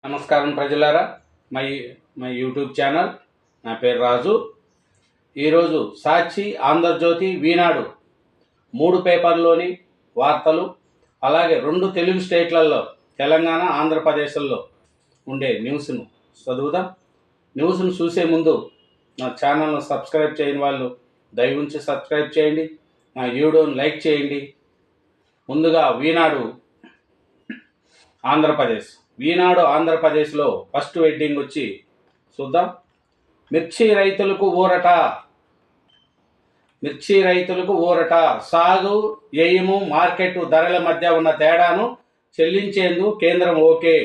నమస్కారం ప్రజలారా, my my YouTube channel. నా పేరు రాజు. ఈరోజు సాక్షి, ఆంధ్రజ్యోతి, ఈనాడు 3 పేపర్లోని వార్తలు, అలాగే 2 తెలుగు స్టేట్లలో తెలంగాణ, ఆంధ్రప్రదేశ్లో ఉండే న్యూస్ను చదువుదాం. న్యూస్ను చూసే ముందు నా ఛానల్ను సబ్స్క్రైబ్ చేయని వాళ్ళు దయవుంచి సబ్స్క్రైబ్ చేయండి, నా వీడియోను లైక్ చేయండి. ముందుగా ఈనాడు ఆంధ్రప్రదేశ్లో ఫస్ట్ హెడ్డింగ్ వచ్చి చూద్దాం. మిర్చి రైతులకు ఊరట. సాగు, వ్యయము, మార్కెట్ ధరల మధ్య ఉన్న తేడాను చెల్లించేందుకు కేంద్రం ఓకే.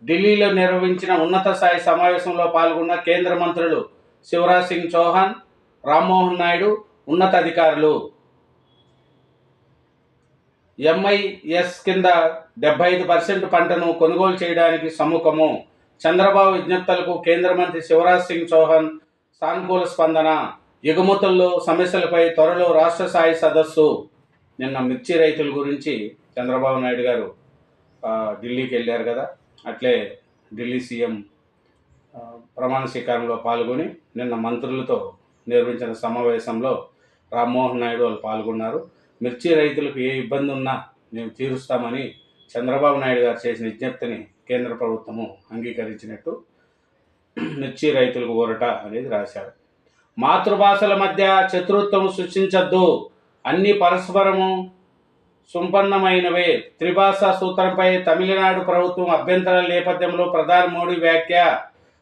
ఢిల్లీలో నిర్వహించిన ఉన్నత స్థాయి సమావేశంలో పాల్గొన్న కేంద్ర మంత్రులు శివరాజ్ సింగ్ చౌహాన్, రామ్మోహన్ నాయుడు ఉన్నతాధికారులు. ఎంఐఎస్ కింద 75% పంటను కొనుగోలు చేయడానికి సముఖము. చంద్రబాబు విజ్ఞప్తులకు కేంద్ర మంత్రి శివరాజ్ సింగ్ చౌహాన్ సానుకూల స్పందన. ఎగుమతుల్లో సమస్యలపై త్వరలో రాష్ట్ర స్థాయి సదస్సు. నిన్న మిర్చి రైతుల గురించి చంద్రబాబు నాయుడు గారు ఢిల్లీకి వెళ్ళారు కదా, అట్లే ఢిల్లీ సీఎం ప్రమాణ స్వీకారంలో పాల్గొని నిన్న మంత్రులతో నిర్వహించిన సమావేశంలో రామ్మోహన్ నాయుడు వాళ్ళు పాల్గొన్నారు. మిర్చి రైతులకు ఏ ఇబ్బంది ఉన్నా మేము తీరుస్తామని చంద్రబాబు నాయుడు గారు చేసిన విజ్ఞప్తిని కేంద్ర ప్రభుత్వము అంగీకరించినట్టు మిర్చి రైతులకు ఊరట అనేది రాశారు. మాతృభాషల మధ్య శత్రుత్వం సృష్టించద్దు, అన్ని పరస్పరము సంపన్నమైనవే. త్రిభాషా సూత్రంపై తమిళనాడు ప్రభుత్వం అభ్యంతరాల నేపథ్యంలో ప్రధాని మోడీ వ్యాఖ్య.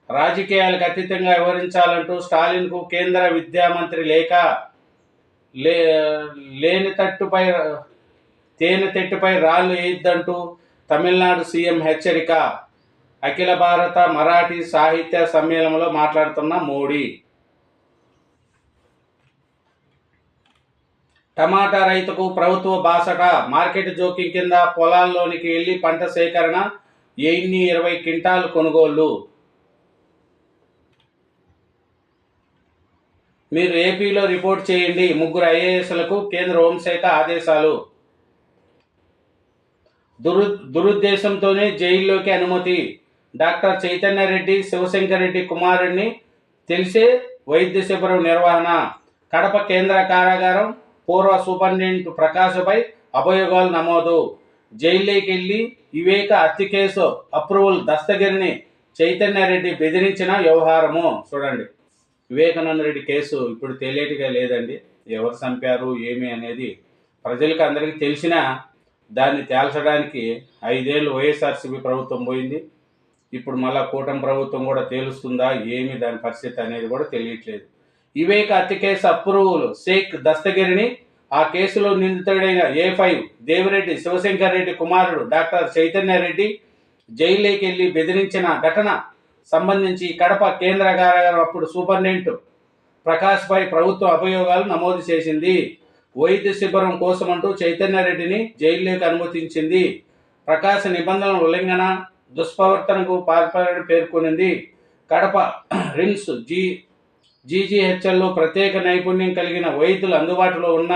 రాజకీయాలకు అతీతంగా వ్యవహరించాలంటూ స్టాలిన్కు కేంద్ర విద్యా మంత్రి లేఖ. తేనె తెట్టుపై రాళ్లు వేయొద్దంటూ తమిళనాడు సీఎం హెచ్చరిక. అఖిల భారత మరాఠీ సాహిత్య సమ్మేళనంలో మాట్లాడుతున్న మోడీ. టమాటా రైతుకు ప్రభుత్వ బాసట. మార్కెట్ జోక్యం కింద పొలాల్లోనికి వెళ్లి పంట సేకరణ, 20 క్వింటాలు కొనుగోళ్లు. మీరు ఏపీలో రిపోర్ట్ చేయండి. 3 ఐఏఎస్లకు కేంద్ర హోంశాఖ ఆదేశాలు. దురుద్దేశంతోనే జైల్లోకి అనుమతి. డాక్టర్ చైతన్యరెడ్డి, శివశంకర్ రెడ్డి కుమారుడిని తెలిసే వైద్య శిబిరం నిర్వహణ. కడప కేంద్ర కారాగారం పూర్వ సూపరింటెండెంట్ ప్రకాశ్పై అభియోగాలు నమోదు. జైల్లోకి వెళ్ళి వివేక హత్య కేసు అప్రూవల్. దస్తగిరిని చైతన్యరెడ్డి బెదిరించిన వ్యవహారము. చూడండి, వివేకానంద రెడ్డి కేసు ఇప్పుడు తేలేటిగా లేదండి. ఎవరు చంపారు ఏమి అనేది ప్రజలకు అందరికీ తెలిసినా దాన్ని తేల్చడానికి 5 ఏళ్ళు వైఎస్ఆర్సీపీ ప్రభుత్వం పోయింది. ఇప్పుడు మళ్ళా కూటమి ప్రభుత్వం కూడా తేలుస్తుందా ఏమి దాని పరిస్థితి అనేది కూడా తెలియట్లేదు. వివేక హత్య కేసు అప్రూవల్. షేక్ దస్తగిరిని, ఆ కేసులో నిందితుడైన A5 దేవిరెడ్డి శివశంకర్ రెడ్డి కుమారుడు డాక్టర్ చైతన్యరెడ్డి జైల్లోకి వెళ్ళి బెదిరించిన ఘటన సంబంధించి కడప కేంద్ర కారాగారం అప్పుడు సూపరింటెండెంట్ ప్రకాశ్పై ప్రభుత్వం అభియోగాలు నమోదు చేసింది. వైద్య శిబిరం కోసమంటూ చైతన్యరెడ్డిని జైల్లోకి అనుమతించింది. ప్రకాశ నిబంధనల ఉల్లంఘన, దుష్ప్రవర్తనకు పాల్పడని పేర్కొనింది. కడప రిమ్స్ జీజీహెచ్ఎల్లో ప్రత్యేక నైపుణ్యం కలిగిన వైద్యులు అందుబాటులో ఉన్న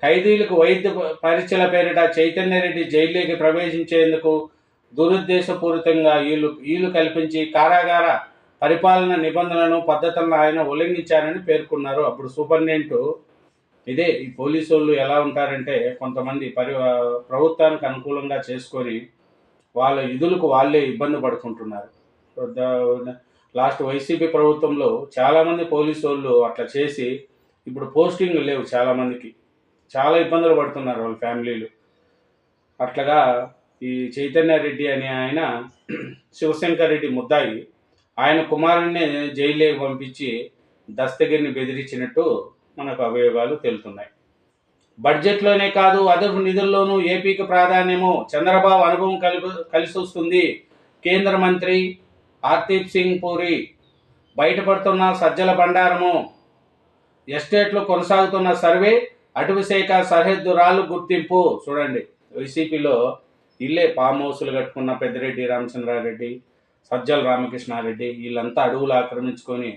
ఖైదీలకు వైద్య పరీక్షల పేరిట చైతన్యరెడ్డి జైల్లోకి ప్రవేశించేందుకు దురుద్దేశపూరితంగా వీలు కల్పించి కారాగార పరిపాలన నిబంధనలను, పద్ధతులను ఆయన ఉల్లంఘించారని పేర్కొన్నారు. అప్పుడు సూపరింటెండెంట్ ఇదే. ఈ పోలీసు వాళ్ళు ఎలా ఉంటారంటే కొంతమంది ప్రభుత్వానికి అనుకూలంగా చేసుకొని వాళ్ళ విధులకు వాళ్ళే ఇబ్బంది పడుకుంటున్నారు. లాస్ట్ వైసీపీ ప్రభుత్వంలో చాలామంది పోలీసు వాళ్ళు అట్లా చేసి ఇప్పుడు పోస్టింగ్లు లేవు చాలామందికి. చాలా ఇబ్బందులు పడుతున్నారు వాళ్ళ ఫ్యామిలీలు. అట్లాగా ఈ చైతన్యరెడ్డి అనే ఆయన శివశంకర్ రెడ్డి ముద్దాయి, ఆయన కుమారుడిని జైలుకి పంపించి దస్తగిరిని బెదిరించినట్టు మనకు అభియోగాలు తెలుతున్నాయి. బడ్జెట్లోనే కాదు అదనపు నిధుల్లోనూ ఏపీకి ప్రాధాన్యము. చంద్రబాబు అనుభవం కలిసి వస్తుంది. కేంద్ర మంత్రి హర్దీప్ సింగ్ పూరి. బయటపడుతున్న సజ్జల బండారము. ఎస్టేట్లో కొనసాగుతున్న సర్వే. అటవీ శాఖ సరిహద్దు రాళ్ళు గుర్తింపు. చూడండి, వైసీపీలో ఇల్లే ఫామ్ హౌస్లు కట్టుకున్న పెద్దిరెడ్డి రామచంద్రారెడ్డి, సజ్జల రామకృష్ణారెడ్డి వీళ్ళంతా అడవులు ఆక్రమించుకొని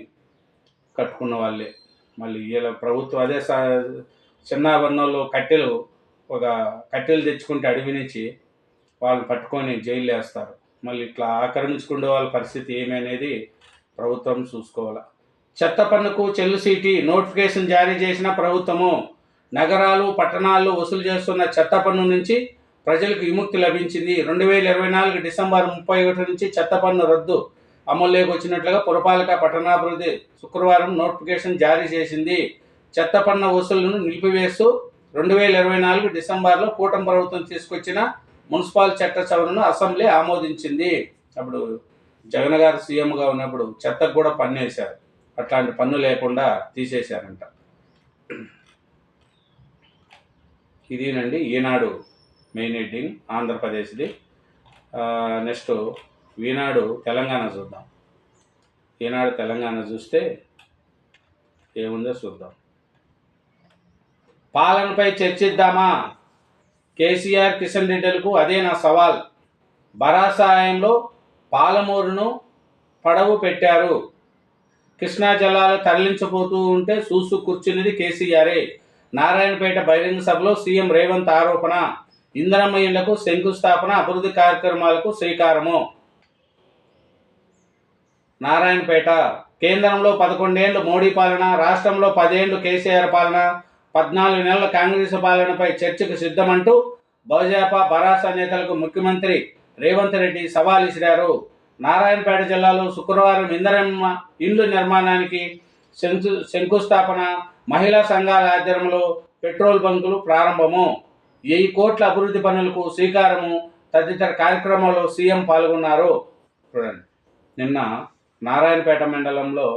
కట్టుకున్న వాళ్ళే. మళ్ళీ వీళ్ళ ప్రభుత్వం అదే చిన్నవన్నోళ్ళు కట్టెలు తెచ్చుకుంటే అడవి నుంచి వాళ్ళు పట్టుకొని జైలు వేస్తారు. మళ్ళీ ఇట్లా ఆక్రమించుకునే వాళ్ళ పరిస్థితి ఏమి అనేది ప్రభుత్వం చూసుకోవాలి. చెత్త పన్నుకు చెల్లు సీటీ నోటిఫికేషన్ జారీ చేసిన ప్రభుత్వము. నగరాలు పట్టణాల్లో వసూలు చేస్తున్న చెత్త పన్ను నుంచి ప్రజలకు విముక్తి లభించింది. 2024 డిసెంబర్ 31 నుంచి చెత్త పన్ను రద్దు అమల్లోకి వచ్చినట్లుగా పురపాలక పట్టణాభివృద్ధి శుక్రవారం నోటిఫికేషన్ జారీ చేసింది. చెత్త పన్ను వసూళ్లను నిలిపివేస్తూ 2024 డిసెంబర్లో కూటమి ప్రభుత్వం తీసుకొచ్చిన మున్సిపల్ చట్ట సవరణను అసెంబ్లీ ఆమోదించింది. అప్పుడు జగన్ గారు సీఎంగా ఉన్నప్పుడు చెత్తకు కూడా పన్ను వేశారు. అట్లాంటి పన్ను లేకుండా తీసేశారంట. ఇదేనండి ఈనాడు మెయిన్ హెడ్డింగ్ ఆంధ్రప్రదేశ్ది. నెక్స్ట్ ఈనాడు తెలంగాణ చూద్దాం. ఈనాడు తెలంగాణ చూస్తే ఏముందో చూద్దాం. పాలనపై చర్చిద్దామా? కేసీఆర్ కిషన్ రెడ్డిలకు అదే నా సవాల్. బరాసాయంలో పాలమూరును పడవు పెట్టారు. కృష్ణా జలాలు తరలించబోతూ ఉంటే చూసు కూర్చున్నది కేసీఆరే. నారాయణపేట బహిరంగ సభలో సీఎం రేవంత్ ఆరోపణ. ఇందిరమ్మ ఇళ్లకు శంకుస్థాపన, అభివృద్ధి కార్యక్రమాలకు శ్రీకారము. నారాయణపేట కేంద్రంలో 11 ఏళ్లు మోడీ పాలన, రాష్ట్రంలో 10 ఏళ్లు కేసీఆర్ పాలన, 14 నెలల కాంగ్రెస్ పాలనపై చర్చకు సిద్ధమంటూ భాజపా బరాస నేతలకు ముఖ్యమంత్రి రేవంత్ రెడ్డి సవాల్ ఇసిరారు. నారాయణపేట జిల్లాలో శుక్రవారం ఇందిరమ్మ ఇండ్లు నిర్మాణానికి శంకుస్థాపన, మహిళా సంఘాల ఆధ్వర్యంలో పెట్రోల్ బంకులు ప్రారంభము, 1000 కోట్ల అభివృద్ధి పనులకు శ్రీకారము తదితర కార్యక్రమాల్లో సీఎం పాల్గొన్నారు. చూడండి, నిన్న నారాయణపేట మండలంలో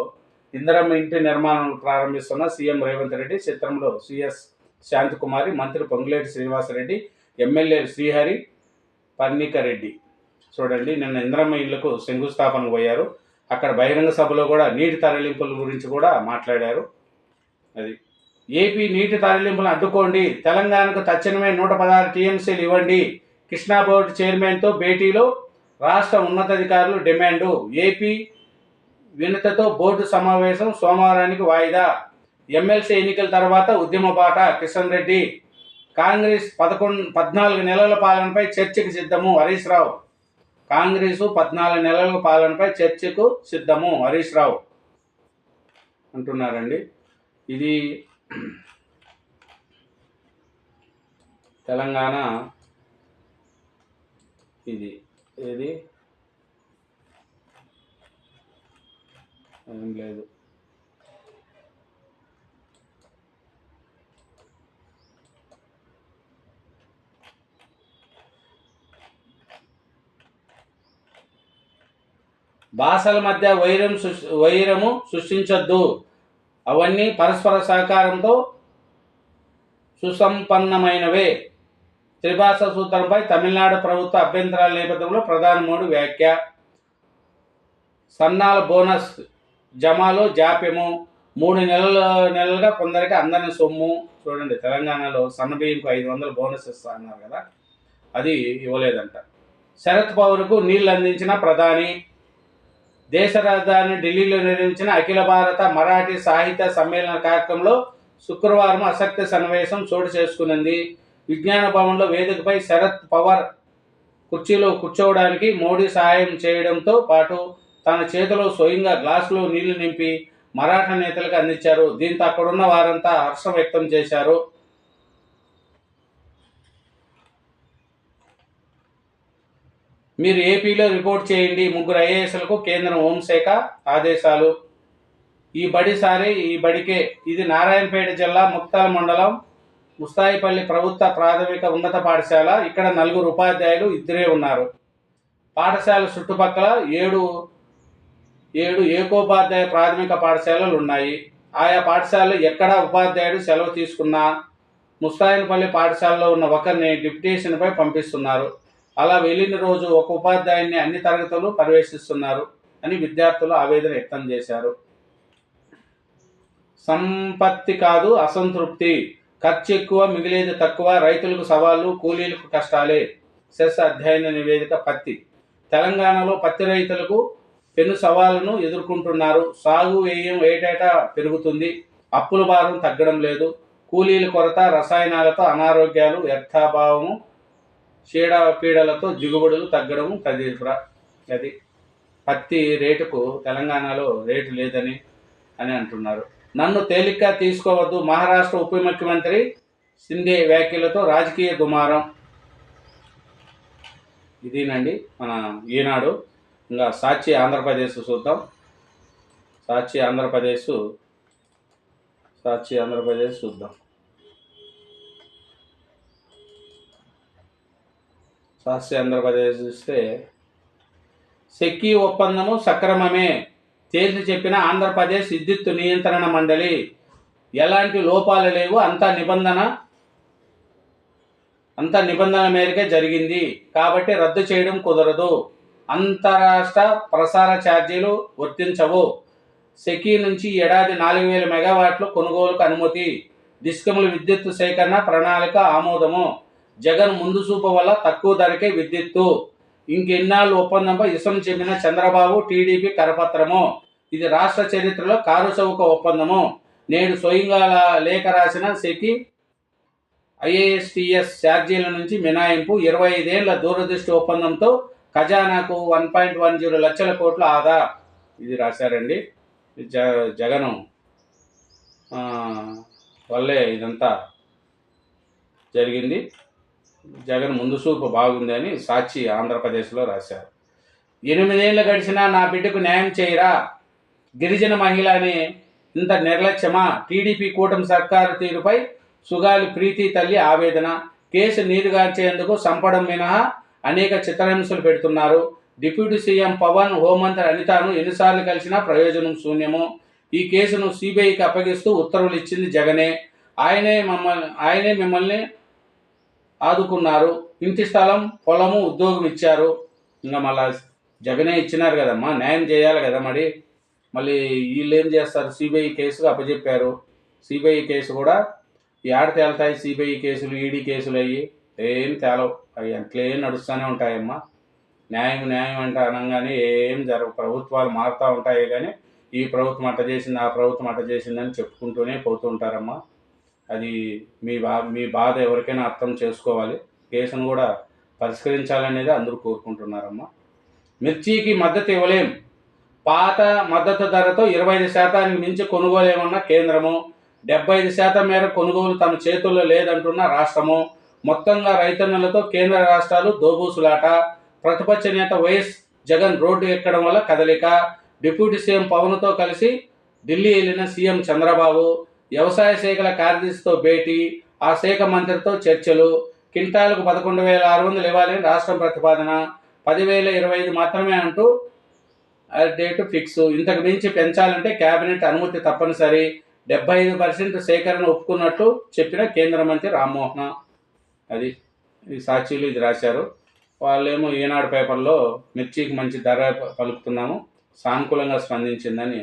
ఇందిరమ్మ ఇంటి నిర్మాణం ప్రారంభిస్తున్న సీఎం రేవంత్ రెడ్డి చిత్రంలో సిఎస్ శాంతికుమారి, మంత్రి పొంగులేటి శ్రీనివాసరెడ్డి, ఎమ్మెల్యే శ్రీహరి పర్ణికరెడ్డి. చూడండి, నిన్న ఇందిరమ్మ ఇళ్లకు శంకుస్థాపనకు పోయారు. అక్కడ బహిరంగ సభలో కూడా నీటి తరలింపుల గురించి కూడా మాట్లాడారు. అది ఏపీ నీటి తరలింపులను అడ్డుకోండి, తెలంగాణకు తక్షణమే 116 టీఎంసీలు ఇవ్వండి. కృష్ణా బోర్డు చైర్మన్తో భేటీలో రాష్ట్ర ఉన్నతాధికారులు డిమాండు. ఏపీ వినతితో బోర్డు సమావేశం సోమవారానికి వాయిదా. ఎమ్మెల్సీ ఎన్నికల తర్వాత ఉద్యమ బాట కిషన్ రెడ్డి. కాంగ్రెస్ 14 నెలల పాలనపై చర్చకు సిద్ధము హరీష్ రావు. కాంగ్రెసు 14 నెలల పాలనపై చర్చకు సిద్ధము హరీష్ రావు అంటున్నారండి. ఇది తెలంగాణ. ఇది ఏది ఏం లేదు. భాషల మధ్య వైరము సృష్టించొద్దు, అవన్నీ పరస్పర సహకారంతో సుసంపన్నమైనవే. త్రిభాష సూత్రంపై తమిళనాడు ప్రభుత్వ అభ్యంతరాల నేపథ్యంలో ప్రధాని మోడీ వ్యాఖ్య. సన్నాల బోనస్ జమాలో జాప్యము, 3 నెలలుగా కొందరికి అందని సొమ్ము. చూడండి, తెలంగాణలో సన్నబియ్యంకు 500 బోనస్ ఇస్తా అన్నారు కదా, అది ఇవ్వలేదంట. శరత్ పవార్కు నీళ్లు అందించిన ప్రధాని. దేశ రాజధాని ఢిల్లీలో నిర్వహించిన అఖిల భారత మరాఠీ సాహిత్య సమ్మేళన కార్యక్రమంలో శుక్రవారం ఆసక్తి సన్నివేశం చోటు చేసుకున్నది. విజ్ఞాన భవన్లో వేదికపై శరత్ పవార్ కుర్చీలో కూర్చోవడానికి మోడీ సహాయం చేయడంతో పాటు తన చేతిలో స్వయంగా గ్లాసులో నీళ్లు నింపి మరాఠా నేతలకు అందించారు. దీంతో అక్కడున్న వారంతా హర్షం వ్యక్తం చేశారు. మీరు ఏపీలో రిపోర్ట్ చేయండి, 3 ఐఏఎస్లకు కేంద్రం హోంశాఖ ఆదేశాలు. ఈ బడికే. ఇది నారాయణపేట జిల్లా ముక్తాల మండలం ముస్తాయిపల్లి ప్రభుత్వ ప్రాథమిక ఉన్నత పాఠశాల. ఇక్కడ 4 ఉపాధ్యాయులు, 2 ఉన్నారు. పాఠశాల చుట్టుపక్కల 7 ఏకోపాధ్యాయ ప్రాథమిక పాఠశాలలు ఉన్నాయి. ఆయా పాఠశాలలో ఎక్కడా ఉపాధ్యాయుడు సెలవు తీసుకున్నా ముస్తాయిపల్లి పాఠశాలలో ఉన్న ఒకరిని డిప్యుటేషన్పై పంపిస్తున్నారు. అలా వెళ్ళిన రోజు ఒక ఉపాధ్యాయుని అన్ని తరగతులు పర్యవేక్షిస్తున్నారు అని విద్యార్థులు ఆవేదన వ్యక్తం చేశారు. సంపత్తి కాదు అసంతృప్తి, ఖర్చు ఎక్కువ మిగిలేది తక్కువ, రైతులకు సవాళ్లు, కూలీలకు కష్టాలే. సెస్ అధ్యయన నివేదిక. పత్తి. తెలంగాణలో పత్తి రైతులకు పెను సవాళ్లను ఎదుర్కొంటున్నారు. సాగు వ్యయం ఏటేటా పెరుగుతుంది, అప్పుల భారం తగ్గడం లేదు, కూలీల కొరత, రసాయనాలతో అనారోగ్యాలు, వ్యర్థాభావము, చీడపీడలతో దిగుబడులు తగ్గడము తదితర. అది పత్తి రేటుకు తెలంగాణలో రేటు లేదని అంటున్నారు. నన్ను తేలిగ్గా తీసుకోవద్దు, మహారాష్ట్ర ఉప ముఖ్యమంత్రి సింధే వ్యాఖ్యలతో రాజకీయ దుమారం. ఇదేనండి మన ఈనాడు. ఇంకా సాక్షి ఆంధ్రప్రదేశ్ చూద్దాం. సాక్షి ఆంధ్రప్రదేశ్ చూద్దాం. సాక్షి ఆంధ్రప్రదేశ్ చూస్తే సెక్కీ ఒప్పందము సక్రమమే తేల్చి చెప్పిన ఆంధ్రప్రదేశ్ విద్యుత్ నియంత్రణ మండలి. ఎలాంటి లోపాలు లేవు, అంతా నిబంధనల మేరకే జరిగింది కాబట్టి రద్దు చేయడం కుదరదు. అంతరాష్ట్ర ప్రసార ఛార్జీలు వర్తించవు. సెకీ నుంచి ఏడాది 4000 మెగావాట్లు కొనుగోలుకు అనుమతి. డిస్కమ్ల విద్యుత్ సేకరణ ప్రణాళిక ఆమోదము. జగన్ ముందు చూపు వల్ల తక్కువ ధరకే విద్యుత్తు. ఇంకెన్నాళ్ళు ఒప్పందంపై ఇసం చెందిన చంద్రబాబు టీడీపీ కరపత్రము. ఇది రాష్ట్ర చరిత్రలో కారు చౌక ఒప్పందము. నేడు స్వయంగా లేఖ రాసిన సెకీ ఐఏఎస్టీఎస్ ఛార్జీల నుంచి మినహాయింపు. 25 ఏళ్ల దూరదృష్టి ఒప్పందంతో ఖజానాకు 1.10 లక్షల కోట్ల ఆదా. ఇది రాశారండి. జగను వల్లే ఇదంతా జరిగింది. జగన్ ముందు చూపు బాగుంది అని సాక్షి ఆంధ్రప్రదేశ్లో రాశారు. 8 ఏళ్ళు గడిచినా నా బిడ్డకు న్యాయం చేయరా, గిరిజన మహిళ అని ఇంత నిర్లక్ష్యమా? టీడీపీ కూటమి సర్కారు తీరుపై సుగాలి ప్రీతి తల్లి ఆవేదన. కేసు నీరుగార్చేందుకు సంపడం మినహా అనేక చిత్రహింసలు పెడుతున్నారు. డిప్యూటీ సీఎం పవన్, హోంమంత్రి అనితను ఎన్నిసార్లు కలిసినా ప్రయోజనం శూన్యము. ఈ కేసును సిబిఐకి అప్పగిస్తూ ఉత్తర్వులు ఇచ్చింది జగనే. ఆయనే మిమ్మల్ని ఆదుకున్నారు. ఇంటి స్థలం, పొలము, ఉద్యోగం ఇచ్చారు. ఇంకా మళ్ళా జగనే ఇచ్చినారు కదమ్మా, న్యాయం చేయాలి కదా. మళ్ళీ వీళ్ళు ఏం చేస్తారు? సిబిఐ కేసుకు అప్పచెప్పారు. సిబిఐ కేసు కూడా ఏడ తేలుతాయి? సిబిఐ కేసులు, ఈడీ కేసులు అయ్యి ఏం తేలవు. అవి అట్లేం నడుస్తూనే ఉంటాయమ్మా. న్యాయం అంటే అనగానే ఏం జరగవు. ప్రభుత్వాలు మారుతూ ఉంటాయి కానీ ఈ ప్రభుత్వం అట్ట చేసింది, ఆ ప్రభుత్వం అట్ట చేసిందని చెప్పుకుంటూనే పోతూ ఉంటారమ్మా. అది మీ బాధ ఎవరికైనా అర్థం చేసుకోవాలి. కేసును కూడా పరిష్కరించాలనేది అందరూ కోరుకుంటున్నారమ్మా. మిర్చికి మద్దతు ఇవ్వలేం. పాత మద్దతు ధరతో 25% మించి కొనుగోలేమన్న కేంద్రము. 75% మేర కొనుగోలు తమ చేతుల్లో లేదంటున్న రాష్ట్రము. మొత్తంగా రైతన్నలతో కేంద్ర రాష్ట్రాలు దోబూసులాట. ప్రతిపక్ష నేత వైఎస్ జగన్ రోడ్డు ఎక్కడం వల్ల కదలిక. డిప్యూటీ సీఎం పవన్తో కలిసి ఢిల్లీ వెళ్ళిన సీఎం చంద్రబాబు. వ్యవసాయ శాఖల కార్యదర్శితో భేటీ. ఆ శాఖ మంత్రితో చర్చలు. కింటాలకు 11,600 ఇవ్వాలని రాష్ట్రం ప్రతిపాదన. 10,025 మాత్రమే అంటూ డేటు ఫిక్స్. ఇంతకు మించి పెంచాలంటే కేబినెట్ అనుమతి తప్పనిసరి. 75% సేకరణ ఒప్పుకున్నట్లు చెప్పిన కేంద్ర మంత్రి రామ్మోహన్. అది ఈ సాక్షిలు ఇది రాశారు. వాళ్ళేమో ఈనాడు పేపర్లో మిర్చికి మంచి ధర పలుకుతున్నాము, సానుకూలంగా స్పందించిందని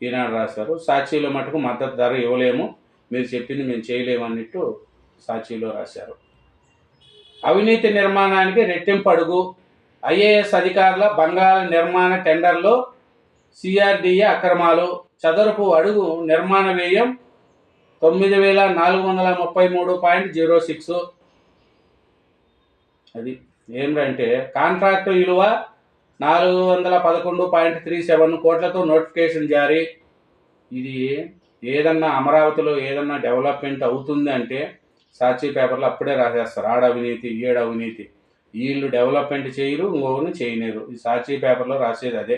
ఈనాడు రాశారు. సాక్షిలో మటుకు మద్దతు ధర ఇవ్వలేము, మీరు చెప్పింది మేము చేయలేము అన్నట్టు సాక్షిలో రాశారు. అవినీతి నిర్మాణానికి రెట్టింపు అడుగు. ఐఏఎస్ అధికారుల బంగాళ నిర్మాణ టెండర్లో సిఆర్డీఏ అక్రమాలు. చదరపు అడుగు నిర్మాణ వ్యయం 9,433.06. అది ఏమిటంటే కాంట్రాక్టు విలువ 411.37 కోట్లతో నోటిఫికేషన్ జారీ. ఇది ఏదన్నా అమరావతిలో ఏదన్నా డెవలప్మెంట్ అవుతుంది అంటే సాక్షి పేపర్లో అప్పుడే రాసేస్తారు. ఆడ అవినీతి, ఏడు అవినీతి. వీళ్ళు డెవలప్మెంట్ చేయరు, ఇంకొకరిని చేయలేరు. ఈ సాక్షి పేపర్లో రాసేది అదే.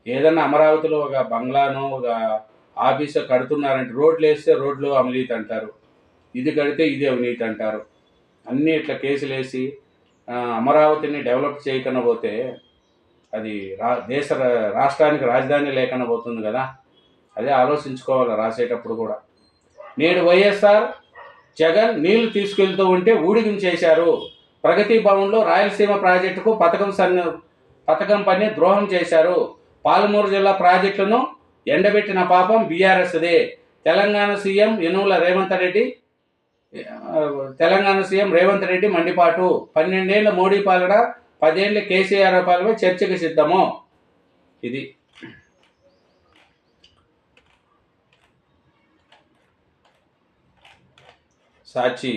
ఏదన్నా అమరావతిలో ఒక బంగ్లాను, ఒక ఆఫీసు కడుతున్నారంటే రోడ్లు వేస్తే రోడ్లు అవినీతి అంటారు, ఇది కడితే ఇది అవినీతి అంటారు. అన్నీ ఇట్లా కేసులు వేసి అమరావతిని డెవలప్ చేయకుండా పోతే అది రాష్ట్రానికి రాజధాని లేకుండా పోతుంది కదా. అదే ఆలోచించుకోవాలి రాసేటప్పుడు కూడా. నేడు వైఎస్ఆర్ జగన్ నీళ్లు తీసుకెళ్తూ ఉంటే ఊడిగించేశారు. ప్రగతి భవన్లో రాయలసీమ ప్రాజెక్టుకు పథకం పని ద్రోహం చేశారు. పాలమూరు జిల్లా ప్రాజెక్టులను ఎండబెట్టిన పాపం బీఆర్ఎస్దే. తెలంగాణ సీఎం రేవంత్ రెడ్డి మండిపాటు. 12 ఏళ్ల మోడీ పాలన, 10 ఏళ్ల కేసీఆర్ పాలనపై చర్చకు సిద్ధము. ఇది సాక్షి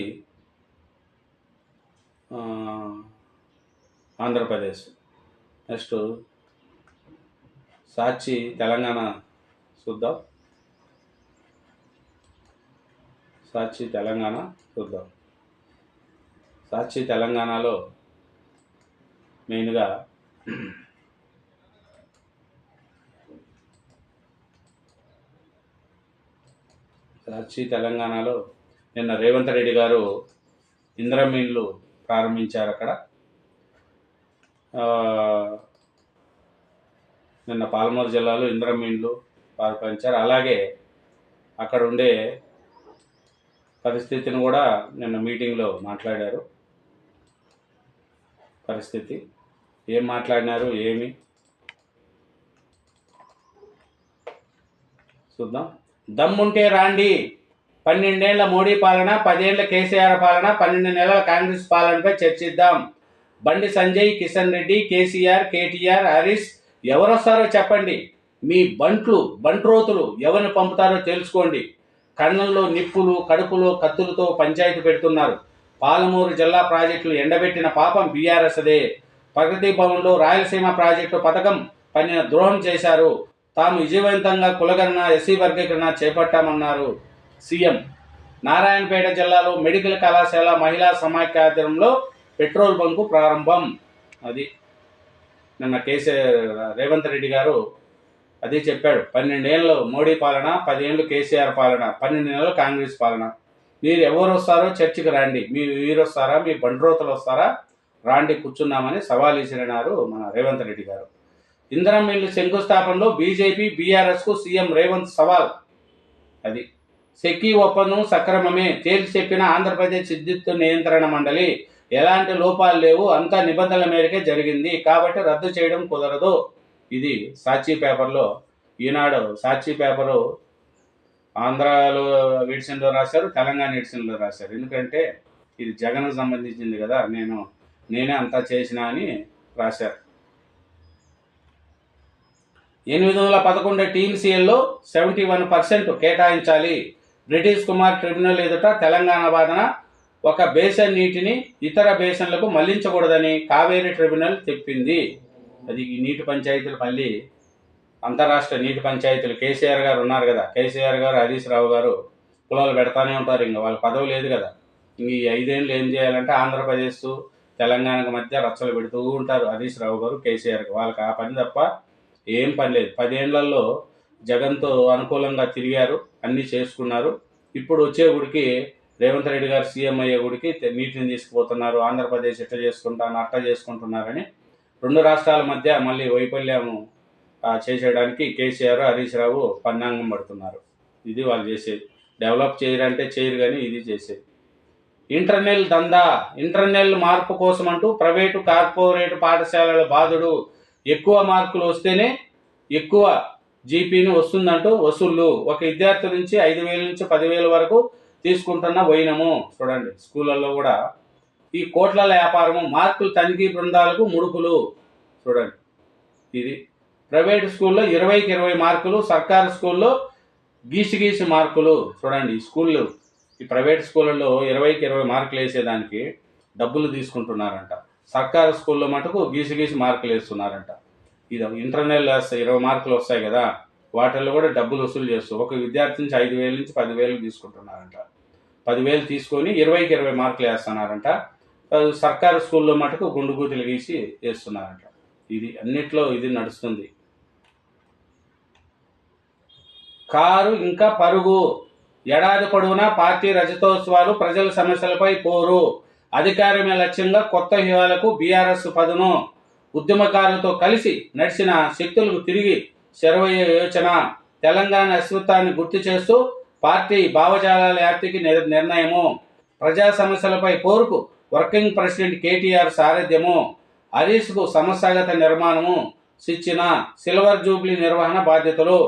ఆంధ్రప్రదేశ్. నెక్స్ట్ సాక్షి తెలంగాణ చూద్దాం. సాక్షి తెలంగాణ చూద్దాం. సాక్షి తెలంగాణలో మెయిన్గా సాక్షి తెలంగాణలో నిన్న రేవంత్ రెడ్డి గారు ఇందిరమ్మ ఇండ్లు ప్రారంభించారు. అక్కడ నిన్న పాలమూరు జిల్లాలో ఇందిరమ్మ ఇండ్లు ప్రారంభించారు. అలాగే అక్కడ ఉండే పరిస్థితిని కూడా నిన్న మీటింగ్లో మాట్లాడారు. పరిస్థితి ఏం మాట్లాడినారు ఏమి చూద్దాం. దమ్ముంటే రాండి, 12 ఏళ్ల మోడీ పాలన, 10 ఏళ్ల కేసీఆర్ పాలన, 12 నెలల కాంగ్రెస్ పాలనపై చర్చిద్దాం. బండి సంజయ్, కిషన్ రెడ్డి, కేసీఆర్, కేటీఆర్, హరీష్ ఎవరొస్తారో చెప్పండి. మీ బంట్రోతులు ఎవరిని పంపుతారో తెలుసుకోండి. కన్నుల్లో నిప్పులు, కడుపులో కత్తులతో పంచాయతీ పెడుతున్నారు. పాలమూరు జిల్లా ప్రాజెక్టులు ఎండబెట్టిన పాపం బీఆర్ఎస్దే. ప్రగతి భవన్లో రాయలసీమ ప్రాజెక్టు పథకం పనిన ద్రోహం చేశారు. తాము విజయవంతంగా కులగణన, ఎస్సీ వర్గీకరణ చేపట్టామన్నారు సీఎం. నారాయణపేట జిల్లాలో మెడికల్ కళాశాల మహిళా సమాఖ్య ఆధ్వర్యంలో పెట్రోల్ బంకు ప్రారంభం. అది నిన్న రేవంత్ రెడ్డి గారు అదే చెప్పాడు. 12 ఏళ్ళు మోడీ పాలన, 10 ఏళ్ళు కేసీఆర్ పాలన, 12 నెలలు కాంగ్రెస్ పాలన. మీరు ఎవరు వస్తారో చర్చకు రండి. మీరు వస్తారా, మీ బండ్రోతలు వస్తారా, రాండి కూర్చున్నామని సవాల్ విసిరినారు మన రేవంత్ రెడ్డి గారు. ఇందిరమ్మ ఇల్లు శంకుస్థాపనలో బీజేపీ బీఆర్ఎస్కు సీఎం రేవంత్ సవాల్. అది సెకీ ఒప్పందం సక్రమమే తేల్చి చెప్పిన ఆంధ్రప్రదేశ్ విద్యుత్ నియంత్రణ మండలి. ఎలాంటి లోపాలు లేవు, అంతా నిబంధనల మేరకే జరిగింది కాబట్టి రద్దు చేయడం కుదరదు. ఇది సాక్షి పేపర్లో, ఈనాడు సాక్షి పేపరు ఆంధ్రాలో ఎడిషన్లో రాశారు, తెలంగాణ ఎడిషన్లో రాశారు. ఎందుకంటే ఇది జగన్కు సంబంధించింది కదా, నేనే అంతా చేసినా అని రాశారు. 811 టీఎంసీఎల్లో 71% కేటాయించాలి. బ్రిటిష్ కుమార్ ట్రిబ్యునల్ ఎదుట తెలంగాణ వాదన. ఒక బేసన్ నీటిని ఇతర బేసన్లకు మళ్లించకూడదని కావేరీ ట్రిబ్యునల్ చెప్పింది. అది ఈ నీటి పంచాయతీలు మళ్ళీ అంతరాష్ట్ర నీటి పంచాయతీలు. కేసీఆర్ గారు ఉన్నారు కదా, కేసీఆర్ గారు, హరీష్ రావు గారు కులాలు పెడతానే ఉంటారు. ఇంకా వాళ్ళ పదవి లేదు కదా. ఈ 5 ఏళ్ళు ఏం చేయాలంటే ఆంధ్రప్రదేశ్ తెలంగాణకు మధ్య రచ్చలు పెడుతూ ఉంటారు హరీష్ రావు గారు, కేసీఆర్కి. వాళ్ళకి ఆ పని తప్ప ఏం పని లేదు. 10 ఏళ్లలో జగన్తో అనుకూలంగా తిరిగారు, అన్నీ చేసుకున్నారు. ఇప్పుడు వచ్చే గుడికి రేవంత్ రెడ్డి గారు సీఎం అయ్యే గుడికి నీటిని తీసుకుపోతున్నారు. ఆంధ్రప్రదేశ్ ఎట్లా చేసుకుంటాను అట్లా చేసుకుంటున్నారని 2 రాష్ట్రాల మధ్య మళ్ళీ వైఫల్యము చేసేయడానికి కేసీఆర్, హరీష్ రావు పన్నాంగం పడుతున్నారు. ఇది వాళ్ళు చేసేది. డెవలప్ చేయరంటే చేయరు, కానీ ఇది చేసేది. ఇంటర్నెల్ దందా. ఇంటర్నెల్ మార్పు కోసం అంటూ ప్రైవేటు కార్పొరేట్ పాఠశాలల బాధుడు. ఎక్కువ మార్కులు వస్తేనే ఎక్కువ జీపీని వస్తుందంటూ వసూళ్ళు. ఒక విద్యార్థి నుంచి 5,000 నుంచి 10,000 వరకు తీసుకుంటున్న వైనము. చూడండి, స్కూళ్ళల్లో కూడా ఈ కోట్ల వ్యాపారము. మార్కులు తనిఖీ బృందాలకు ముడుపులు. చూడండి, ఇది ప్రైవేట్ స్కూల్లో 20కి 20 మార్కులు, సర్కారు స్కూల్లో గీసి మార్కులు. చూడండి, ఈ స్కూళ్ళు, ఈ ప్రైవేట్ స్కూళ్ళల్లో 20కి 20 మార్కులు వేసేదానికి డబ్బులు తీసుకుంటున్నారంట. సర్కారు స్కూల్లో మటుకు గీసి మార్కులు వేస్తున్నారంట. ఇది ఇంటర్నల్ 20 మార్కులు వస్తాయి కదా, వాటిల్లో కూడా డబ్బులు వసూలు చేస్తూ ఒక విద్యార్థి నుంచి 5,000 నుంచి 10,000 తీసుకుంటున్నారంట. 10,000 తీసుకొని 20కి 20 మార్కులు వేస్తున్నారంట. సర్కారు స్కూల్లో మటుకు గుండుగూతులు గీసి వేస్తున్నారంట. ఇది అన్నిట్లో ఇది నడుస్తుంది. కారు ఇంకా పరుగు. ఏడాది పొడవునా పార్టీ రజతోత్సవాలు, ప్రజల సమస్యలపై పోరు. అధికారమే లక్ష్యంగా కొత్త వ్యూహాలకు బీఆర్ఎస్ పదును. ఉద్యమకారులతో కలిసి నడిచిన శక్తులకు తిరిగి శరవయ్యే యోచన. తెలంగాణ అస్తిత్వాన్ని గుర్తు చేస్తూ పార్టీ భావజాలాల వ్యాప్తికి నిర్ణయము. ప్రజా సమస్యలపై పోరుకు వర్కింగ్ ప్రెసిడెంట్ కేటీఆర్ సారథ్యము. హరీష్కు సమస్యాగత నిర్మాణము. శిక్షణ, సిల్వర్ జూబ్లీ నిర్వహణ బాధ్యతలు.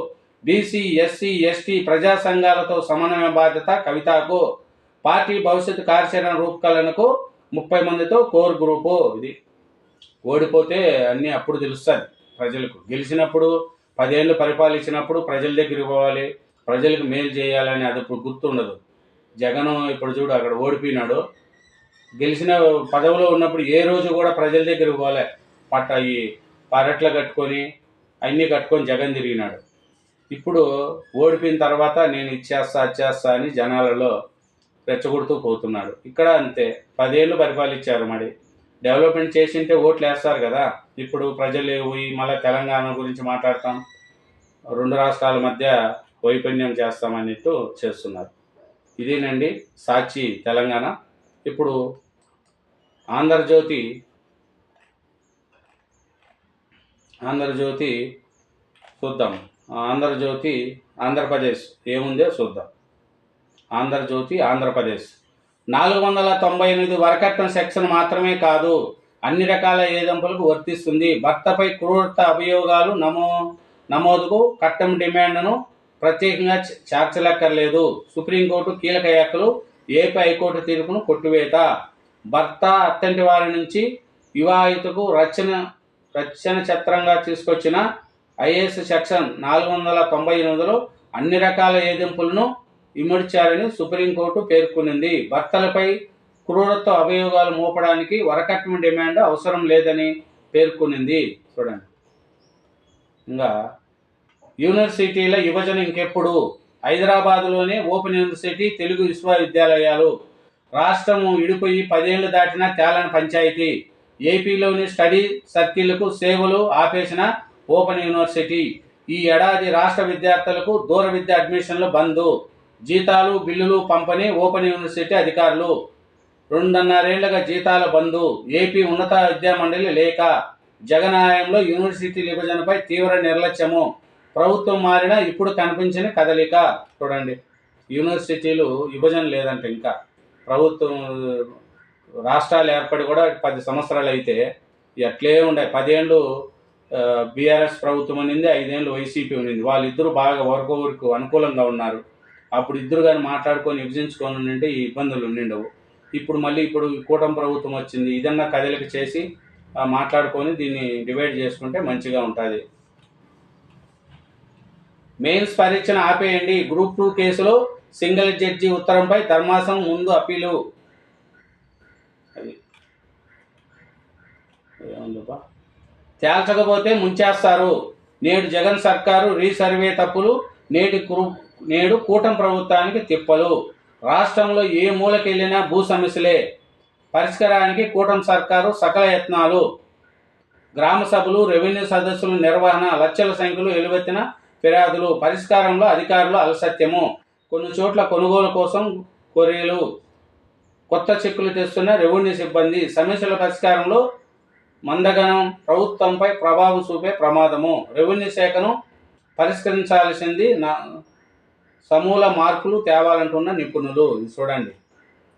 బీసీ, ఎస్సీ, ఎస్టీ ప్రజా సంఘాలతో సమన్వయ బాధ్యత కవితకు. పార్టీ భవిష్యత్తు కార్యాచరణ రూపకల్పనకు 30 మందితో కోర్ గ్రూపు. ఇది ఓడిపోతే అన్నీ అప్పుడు తెలుస్తుంది ప్రజలకు. గెలిచినప్పుడు 10 ఏళ్ళు పరిపాలించినప్పుడు ప్రజల దగ్గరికి పోవాలి, ప్రజలకు మేలు చేయాలని అది ఇప్పుడు గుర్తుండదు. జగన్ ఇప్పుడు చూడు అక్కడ ఓడిపోయినాడు. గెలిచిన పదవిలో ఉన్నప్పుడు ఏ రోజు కూడా ప్రజల దగ్గరికి పోలే. ఈ పరట్లు కట్టుకొని అన్నీ కట్టుకొని జగన్ తిరిగినాడు. ఇప్పుడు ఓడిపోయిన తర్వాత నేను ఇచ్చేస్తా అని జనాలలో రెచ్చగొడుతూ పోతున్నాడు. ఇక్కడ అంతే, 10 ఏళ్ళు పరిపాలించారు. మరి డెవలప్మెంట్ చేసింటే ఓట్లు వేస్తారు కదా. ఇప్పుడు ప్రజలు పోయి మళ్ళీ తెలంగాణ గురించి మాట్లాడతాం, 2 రాష్ట్రాల మధ్య వైఫల్యం చేస్తామన్నట్టు చేస్తున్నారు. ఇదేనండి సాక్షి తెలంగాణ. ఇప్పుడు ఆంధ్రజ్యోతి చూద్దాం. ఆంధ్రజ్యోతి ఆంధ్రప్రదేశ్ ఏముందో చూద్దాం. ఆంధ్రప్రదేశ్ 498 వరకట్నం సెక్షన్ మాత్రమే కాదు, అన్ని రకాల ఏదంపులకు వర్తిస్తుంది. భర్తపై క్రూరత అభియోగాలు నమోదుకు కట్టం డిమాండ్ను ప్రత్యేకంగా చేర్చలక్కర్లేదు. సుప్రీంకోర్టు కీలక వ్యాఖ్యలు. ఏపీ హైకోర్టు తీర్పును కొట్టివేత. భర్త అత్తంటి వారి నుంచి వివాహితకు రక్షణ చట్రంగా తీసుకొచ్చిన ఐఏఎస్ సెక్షన్ 498లో అన్ని రకాల ఏదింపులను ఇమర్చారని సుప్రీంకోర్టు పేర్కొనింది. భర్తలపై క్రూరత్వ అభియోగాలు మోపడానికి వరకట్నం డిమాండ్ అవసరం లేదని పేర్కొనింది. చూడండి. ఇంకా యూనివర్సిటీల విభజన ఇంకెప్పుడు? హైదరాబాదులోనే ఓపెన్ యూనివర్సిటీ, తెలుగు విశ్వవిద్యాలయాలు. రాష్ట్రము విడిపోయి 10 ఏళ్లు దాటినా తేలని పంచాయతీ. ఏపీలోని స్టడీ సర్కిళ్లకు సేవలు ఆపేసిన ఓపెన్ యూనివర్సిటీ. ఈ ఏడాది రాష్ట్ర విద్యార్థులకు దూర విద్య అడ్మిషన్లు బంద్. జీతాలు బిల్లులు పంపని ఓపెన్ యూనివర్సిటీ అధికారులు. 2.5 ఏళ్లుగా జీతాల బంద్. ఏపీ ఉన్నత విద్యామండలి లేఖ. జగన్ హయాంలో యూనివర్సిటీల విభజనపై తీవ్ర నిర్లక్ష్యము. ప్రభుత్వం మారినా ఇప్పుడు కనిపించని కదలిక. చూడండి, యూనివర్సిటీలు విభజన లేదంట. ఇంకా ప్రభుత్వం రాష్ట్రాలు ఏర్పడి కూడా 10 సంవత్సరాలు అయితే అట్లే ఉండే. 10 ఏళ్ళు బీఆర్ఎస్ ప్రభుత్వం అనింది, 5 ఏళ్ళు వైసీపీ ఉన్నింది. వాళ్ళిద్దరూ బాగా ఒకరికి అనుకూలంగా ఉన్నారు. అప్పుడు ఇద్దరు కానీ మాట్లాడుకొని విభజించుకొని ఉంటే ఈ ఇబ్బందులు ఉండిండవు. ఇప్పుడు కూటమి ప్రభుత్వం వచ్చింది, ఇదన్నా కదలిక చేసి మాట్లాడుకొని దీన్ని డివైడ్ చేసుకుంటే మంచిగా ఉంటుంది. మెయిన్స్ పరీక్షను ఆపేయండి. గ్రూప్ 2 కేసులో సింగిల్ జడ్జి ఉత్తరంపై ధర్మాసనం ముందు అప్పీలు. అది తేల్చకపోతే ముంచేస్తారు. నేడు జగన్ సర్కారు రీసర్వే తప్పులు, నేడు కూటమి ప్రభుత్వానికి తిప్పలు. రాష్ట్రంలో ఏ మూలకెళ్ళినా భూ సమస్యలే. పరిష్కారానికి కూటమి సర్కారు సకల యత్నాలు. గ్రామ సభలు, రెవెన్యూ సదస్సుల నిర్వహణ, లక్షల సంఖ్యలో ఎలువెత్తిన ఫిర్యాదులు. పరిష్కారంలో అధికారులు అలసత్యము. కొన్ని చోట్ల కొనుగోలు కోసం కొర్రీలు. కొత్త చెక్కులు తెస్తున్న రెవెన్యూ సిబ్బంది. సమస్యల పరిష్కారంలో మందగనం. ప్రభుత్వంపై ప్రభావం చూపే ప్రమాదము. రెవెన్యూ శాఖను పరిష్కరించాల్సింది సమూల మార్పులు తేవాలంటున్న నిపుణులు. చూడండి,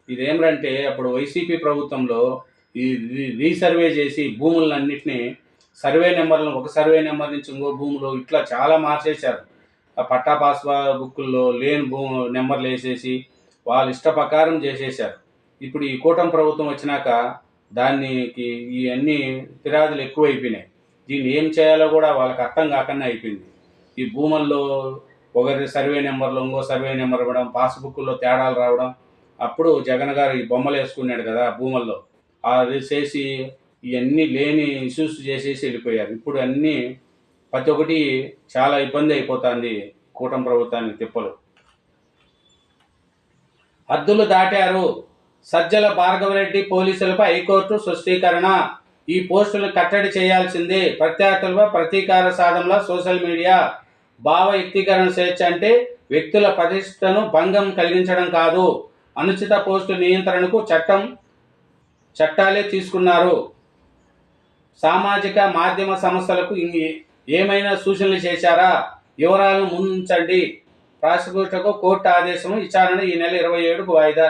ఇదేమిటంటే అప్పుడు వైసీపీ ప్రభుత్వంలో ఈ రీసర్వే చేసి భూములన్నింటినీ సర్వే నెంబర్లను ఒక సర్వే నెంబర్ నుంచి ఇంకో భూములు ఇట్లా చాలా మార్చేశారు. ఆ పట్టా పాస్ బుక్కుల్లో లేని నెంబర్లు వేసేసి వాళ్ళ ఇష్ట ప్రకారం చేసేశారు. ఇప్పుడు ఈ కూటమి ప్రభుత్వం వచ్చినాక దానికి ఇవన్నీ ఫిర్యాదులు ఎక్కువైపోయినాయి. దీన్ని ఏం చేయాలో కూడా వాళ్ళకి అర్థం కాకుండా అయిపోయింది. ఈ భూముల్లో ఒకరి సర్వే నెంబర్లో ఇంకో సర్వే నెంబర్ ఇవ్వడం, పాస్బుక్లో తేడాలు రావడం. అప్పుడు జగన్ గారు ఈ బొమ్మలు వేసుకున్నాడు కదా భూముల్లో, అది చేసి ఇవన్నీ లేని ఇష్యూస్ చేసేసి వెళ్ళిపోయారు. ఇప్పుడు అన్నీ ప్రతి ఒక్కటి చాలా ఇబ్బంది అయిపోతుంది కూటమి ప్రభుత్వానికి తిప్పలు. హద్దులు దాటారు. సజ్జల భార్గవరెడ్డి పోలీసులపై హైకోర్టు స్పష్టీకరణ. ఈ పోస్టులను కట్టడి చేయాల్సిందే. ప్రత్యర్థులపై ప్రతీకార సాధనల సోషల్ మీడియా. భావ వ్యక్తీకరణ స్వేచ్ఛ అంటే వ్యక్తుల ప్రతిష్టను భంగం కలిగించడం కాదు. అనుచిత పోస్టు నియంత్రణకు చట్టాలే తీసుకున్నారు. సామాజిక మాధ్యమ సంస్థలకు ఏమైనా సూచనలు చేశారా? వివరాలను ముందుంచండి. ప్రాసిక్యూటర్కు కోర్టు ఆదేశం. విచారణ ఈ నెల 27కు వాయిదా.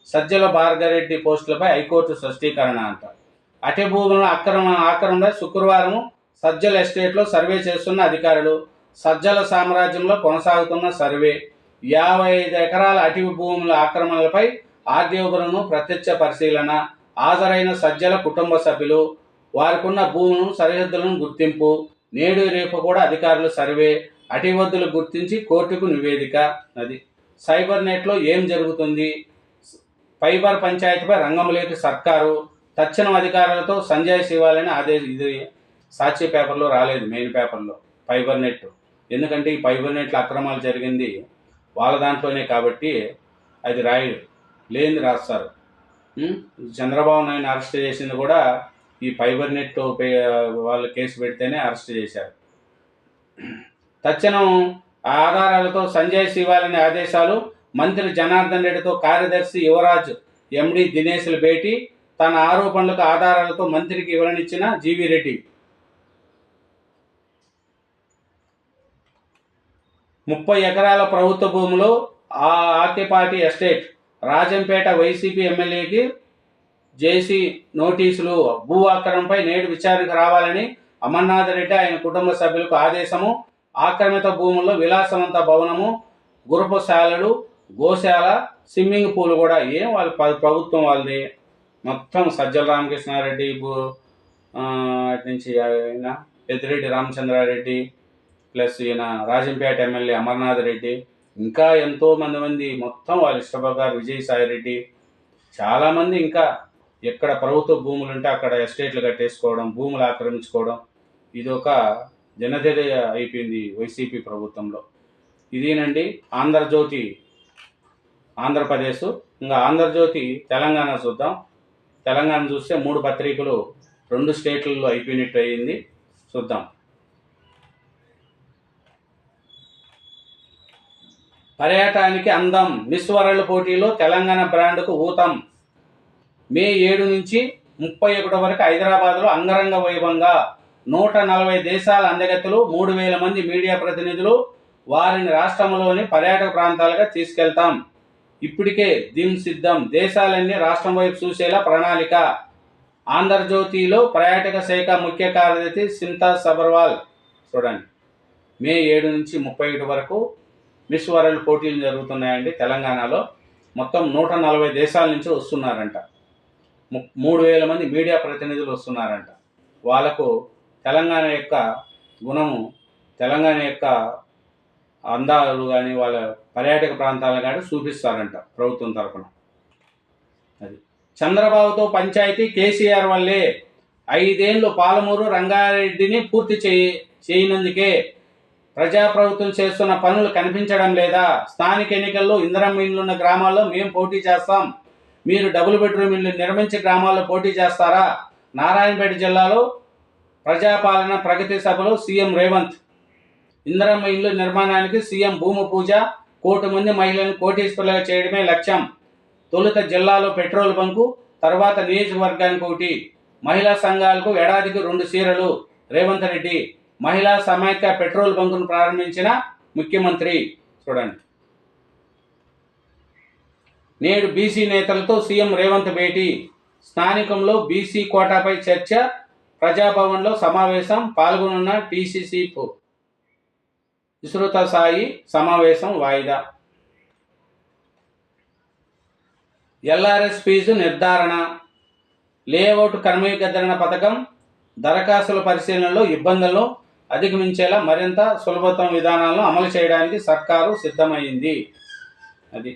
సజ్జల భార్గవరెడ్డి పోస్టులపై హైకోర్టు స్పష్టీకరణ అంట. అటె భూముల ఆక్రమణ శుక్రవారం సజ్జల ఎస్టేట్లో సర్వే చేస్తున్న అధికారులు. సజ్జల సామ్రాజ్యంలో కొనసాగుతున్న సర్వే. 55 ఎకరాల అటవీ భూముల ఆక్రమణలపై ఆర్డీఓ బృందం ప్రత్యక్ష పరిశీలన. హాజరైన సజ్జల కుటుంబ సభ్యులు. వారికున్న భూములను సరిహద్దులను గుర్తింపు. నేడు రేపు కూడా అధికారులు సర్వే. అటవీవద్దులు గుర్తించి కోర్టుకు నివేదిక. అది సైబర్ నెట్లో ఏం జరుగుతుంది? ఫైబర్ పంచాయతీపై రంగంలోకి సర్కారు. తక్షణం అధికారులతో సంజయ్ శివాలని ఇది సాక్షి పేపర్లో రాలేదు, మెయిన్ పేపర్లో ఫైబర్ నెట్. ఎందుకంటే ఈ ఫైబర్ నెట్లో అక్రమాలు జరిగింది వాళ్ళ దాంట్లోనే కాబట్టి అది రాయరు, లేనిది రాస్తారు. చంద్రబాబు నాయుడు అరెస్ట్ చేసింది కూడా ఈ ఫైబర్ నెట్ వాళ్ళు కేసు పెడితేనే అరెస్ట్ చేశారు. తక్షణం ఆధారాలతో సంజయ్ శివాలని ఆదేశాలు. మంత్రి జనార్దన్ రెడ్డితో కార్యదర్శి యువరాజ్ ఎండి దినేష్ల భేటీ. తన ఆరోపణలకు ఆధారాలతో మంత్రికి వివరణిచ్చిన జీవీ రెడ్డి. 30 ఎకరాల ప్రభుత్వ భూములు ఆకిపాటి ఎస్టేట్. రాజంపేట వైసీపీ ఎమ్మెల్యేకి జేసీ నోటీసులు. భూ ఆక్రమణపై నేడు విచారణకు రావాలని అమర్నాథ్ రెడ్డి ఆయన కుటుంబ సభ్యులకు ఆదేశము. ఆక్రమిత భూముల్లో విలాసవంత భవనము, గురపశాలలు, గోశాల, స్విమ్మింగ్ పూల్ కూడా వాళ్ళ ప్రభుత్వం వాళ్ళది. మొత్తం సజ్జల రామకృష్ణారెడ్డి అటు నుంచి ఆయన పెద్దిరెడ్డి రామచంద్రారెడ్డి ప్లస్ ఈయన రాజంపేట ఎమ్మెల్యే అమర్నాథ్ రెడ్డి, ఇంకా ఎంతోమంది మొత్తం వాళ్ళ ఇష్టప్రకారం విజయసాయి రెడ్డి, చాలామంది ఇంకా ఎక్కడ ప్రభుత్వ భూములు ఉంటే అక్కడ ఎస్టేట్లు కట్టేసుకోవడం, భూములు ఆక్రమించుకోవడం, ఇది ఒక జనదెరి అయిపోయింది వైసీపీ ప్రభుత్వంలో. ఇదేనండి ఆంధ్రజ్యోతి ఆంధ్రప్రదేశ్. ఇంకా ఆంధ్రజ్యోతి తెలంగాణ చూద్దాం. తెలంగాణ చూస్తే 3 పత్రికలు 2 స్టేట్లలో అయిపోయినట్టు అయింది. చూద్దాం. పర్యాటకానికి అందం. మిస్ వరల్డ్ పోటీలో తెలంగాణ బ్రాండ్కు ఊతం. మే 7 నుంచి 31 వరకు హైదరాబాద్లో అంగరంగ వైభవంగా 140 దేశాల అందగతులు, 3000 మంది మీడియా ప్రతినిధులు. వారిని రాష్ట్రంలోని పర్యాటక ప్రాంతాలుగా తీసుకెళ్తాం. ఇప్పటికే దీని సిద్ధం. దేశాలన్నీ రాష్ట్రం వైపు చూసేలా ప్రణాళిక. ఆంధ్రజ్యోతిలో పర్యాటక శాఖ ముఖ్య కార్యదర్శి సింతా సబర్వాల్. చూడండి, మే 7 నుంచి 31 వరకు మిస్ వరల్డ్ పోటీలు జరుగుతున్నాయండి తెలంగాణలో. మొత్తం 140 దేశాల నుంచి వస్తున్నారంట. 3000 మంది మీడియా ప్రతినిధులు వస్తున్నారంట. వాళ్ళకు తెలంగాణ యొక్క గుణము, తెలంగాణ యొక్క అందాలు కానీ వాళ్ళ పర్యాటక ప్రాంతాలు కానీ చూపిస్తారంట ప్రభుత్వం తరఫున. అది చంద్రబాబుతో పంచాయతీ కేసీఆర్ వల్లే. 5 ఏళ్ళు పాలమూరు రంగారెడ్డిని పూర్తి చేయనందుకే. ప్రజాప్రభుత్వం చేస్తున్న పనులు కనిపించడం లేదా? స్థానిక ఎన్నికల్లో ఇందిరమ్మ ఇళ్లున్న గ్రామాల్లో మేము పోటీ చేస్తాం, మీరు డబుల్ బెడ్రూమ్ ఇల్లు నిర్మించే గ్రామాల్లో పోటీ చేస్తారా? నారాయణపేట జిల్లాలో ప్రజాపాలన ప్రగతి సభలో సీఎం రేవంత్. ఇందిరమ్మ ఇల్లు నిర్మాణానికి సీఎం భూమి పూజ. 1 కోటి మంది మహిళలను కోటీశ్వరులుగా చేయడమే లక్ష్యం. తొలుత జిల్లాలో పెట్రోల్ బంకు, తర్వాత నియోజకవర్గానికి 1. మహిళా సంఘాలకు ఏడాదికి 2 చీరలు. రేవంత్ రెడ్డి. మహిళా సమైక్య పెట్రోల్ బంకును ప్రారంభించిన ముఖ్యమంత్రి. చూడండి, నేడు బీసీ నేతలతో సీఎం రేవంత్ భేటీ. స్థానికంలో బీసీ కోటాపై చర్చ. ప్రజాభవన్లో సమావేశం. పాల్గొనున్న టీసీసీ విస్తృత స్థాయి సమావేశం వాయిదా. ఎల్ఆర్ఎస్ ఫీజు నిర్ధారణ. లేఅవుట్ క్రమీకరణ పథకం. దరఖాస్తుల పరిశీలనలో ఇబ్బందులను అధిగమించేలా మరింత సులభతరం విధానాలను అమలు చేయడానికి సర్కారు సిద్ధమైంది. అది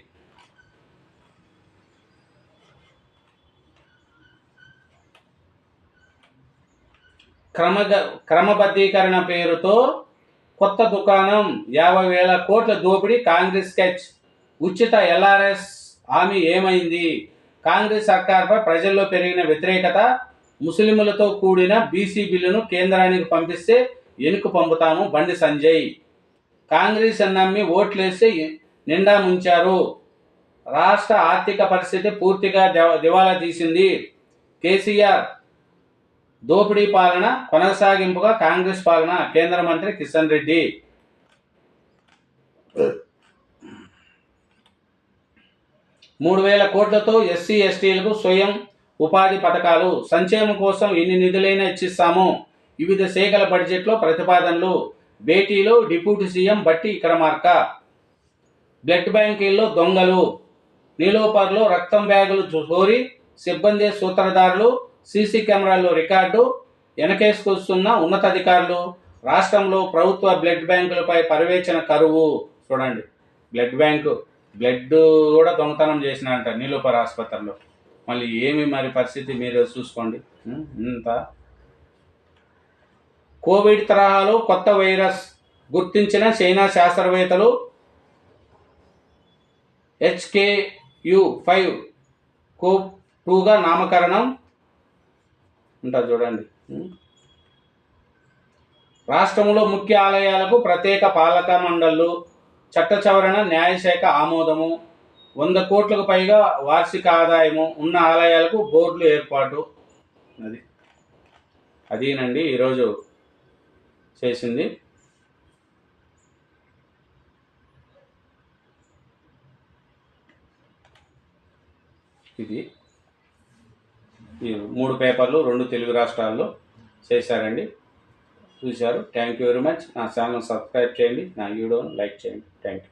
క్రమబద్ధీకరణ పేరుతో కొత్త దుకాణం. 50,000 కోట్ల దోపిడీ. కాంగ్రెస్ స్కెచ్. ఉచిత ఎల్ఆర్ఎస్ హామీ ఏమైంది? కాంగ్రెస్ సర్కార్పై ప్రజల్లో పెరిగిన వ్యతిరేకత. ముస్లింలతో కూడిన బీసీ బిల్లును కేంద్రానికి పంపిస్తే ఎనుకు పంపుతాము. బండి సంజయ్. కాంగ్రెస్ నమ్మి ఓట్లేస్తే నిండా ముంచారు. రాష్ట్ర ఆర్థిక పరిస్థితి పూర్తిగా దివాలా తీసింది. కేసీఆర్ దోపిడీ పాలన కొనసాగింపుగా కాంగ్రెస్ పాలన. కేంద్ర మంత్రి కిషన్ రెడ్డి. $3,000 కోట్లతో ఎస్సీ ఎస్టీలకు స్వయం ఉపాధి పథకాలు. సంక్షేమం కోసం ఎన్ని నిధులైనా ఇచ్చిస్తాము. వివిధ శాఖల బడ్జెట్లో ప్రతిపాదనలు. భేటీలో డిప్యూటీ సీఎం బట్టి విక్రమార్క. బ్లడ్ బ్యాంకుల్లో దొంగలు. నీలోపర్లో రక్తం బ్యాగులు చోరీ. సిబ్బంది సూత్రధారులు. CC కెమెరాల్లో record. వెనకేసుకొస్తున్న ఉన్నతాధికారులు. రాష్ట్రంలో ప్రభుత్వ బ్లడ్ బ్యాంకులపై పర్యవేక్షణ కరువు. చూడండి, బ్లడ్ కూడా దొంగతనం చేసినారంట నీలోపర్ ఆసుపత్రిలో. మళ్ళీ ఏమి మరి పరిస్థితి మీరు చూసుకోండి. ఇంత కోవిడ్ తరహాలో కొత్త వైరస్ గుర్తించిన చైనా శాస్త్రవేత్తలు HKU5-2గా నామకరణం ఉంటుంది చూడండి. రాష్ట్రంలో ముఖ్య ఆలయాలకు ప్రత్యేక పాలక మండళ్లు, చట్ట సవరణ న్యాయశాఖ ఆమోదము, 100 కోట్లకు పైగా వార్షిక ఆదాయము ఉన్న ఆలయాలకు బోర్డులు ఏర్పాటు. అదేనండి ఈరోజు చేసింది. ఇది ఈ 3 పేపర్లు 2 తెలుగు రాష్ట్రాల్లో చేశారండి. చూశారు. Thank you very much. నా ఛానల్ సబ్స్క్రైబ్ చేయండి, నా వీడియోను లైక్ చేయండి. Thank you.